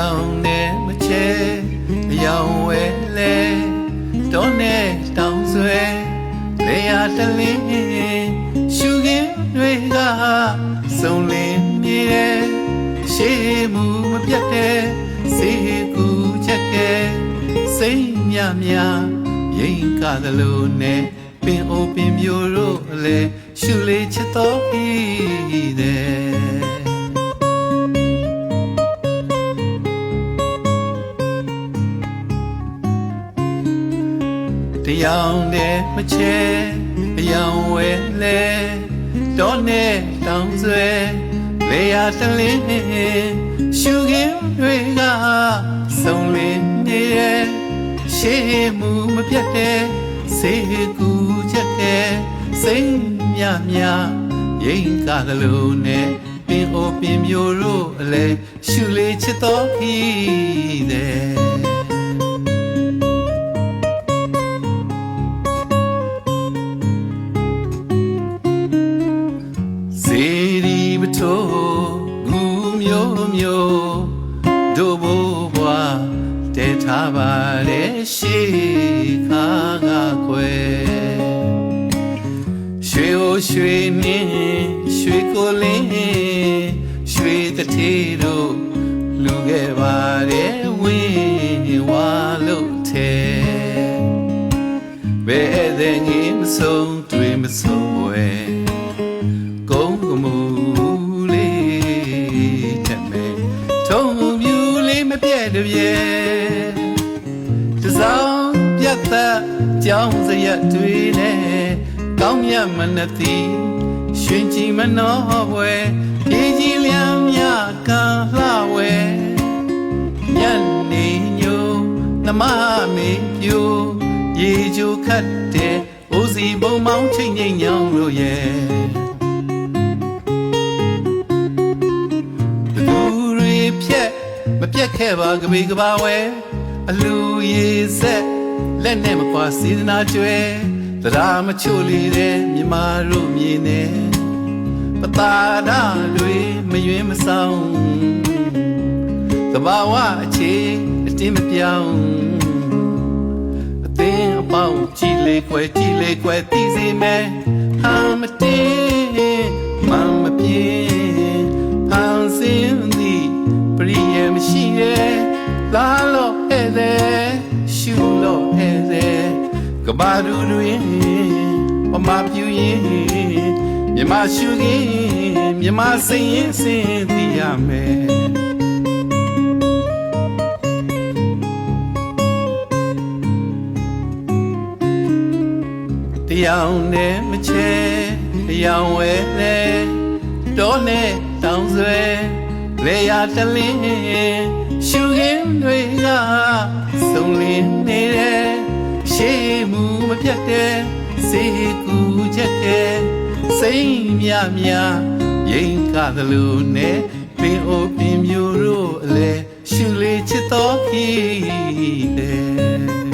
တရားနဲ့မချဲအယောင်ဝဲလဲတော့နဲ့တောင်းဆွဲလေယာတလင်းရှုခင်းတွေကစုံလင်းနေတယ်ရှေးမှုမပြတ်တဲ့စေကူချက်ကဲစိတ်မြမြရင်ကားသလိုနဲ့ပင်အိုပင်မျိုးတို့အလဲရှုလေးချစ်တော်ပြီးတဲ့တရားနဲ့မချဲအယောင်ဝဲလဲတော့နဲ့တောင်းဆွဲလေယာတလင်းရှုခင်းတွေကစုံလင်းနေတယ်ရှေးမှုမပြတ်တဲ့စေကူချက်ကဲစိတ်မြမြရင်ကားသလိုနဲ့ပင်အိုပင်မျိုးတို့အလဲရှုလေးချစ်တော်ပြီးတဲ့စေဒီမထိုးငူမျိုးမျိုးတို့ဘိုးဘွားတဲထားပါတဲ့ရှိခါကခွဲရွှေအိုရွှေနင်းရွှေကိုလင်းရွှေတထေးတို့လူခဲ့ပါတဲ့ဝင်းဝါလို့ထဲဘယ်တဲ့ငင်းမဆုံးတွေ့မဆုံးဝဲကုန်းကမူလေးတက်မဲ့ထုံမြူလေးမပြဲ့တပြဲတစောင်းပြတ်သက်ကြောင်းစရက်တွေနဲ့ကောင်းမြတ်မနှသိရွှင်ကြည်မနှောပွဲရေကြီးလျံမြကံလှဝဲညနေညိုနမမေပြိုရေကြိုခတ်တဲ့အိုစီဘုံမောင်းချိန်ငိမ့်ညောင်းလို့ရဲ့သူတွေဖြက်မပြက်ခဲ့ပါကပေကပါဝဲအလူရေဆက်လက်နဲ့မကွာစေတနာကျွဲတရားမချို့လေတဲ့မြမတို့မြင်နေပတာဒတွေမယွင်းမဆောင်သဘာဝအခြေအတင်းမပြောင်းအသင်းအပေါင်းကြည်လေခွဲကြည်လေခွဲသိစေမယ်ဟာမတင်းမမပြေဟန်စင်းသည်ပရိယမရှိရဲ့လာလို့ဟဲ့တဲ့ရှုလို့ဟဲ့တဲ့ကဘာဒူတွင်ပမာပြူရင်မြမရှုခင်မြမစိတ်ရင်စင်သိရမယ်တရားနဲ့မချဲတရားဝဲလဲတော့နဲ့တောင်းဆွဲလေယာတလင်းရှုခင်းတွေကစုံလင်းနေတယ်ရှေးမှုမပြတ်တဲ့စေကူချက်ကဲစိတ်မြမြရင်ကားသလိုနဲ့ပင်အိုပင်မျိုးတို့အလဲရှုလေးချစ်တော်ခီးတဲ့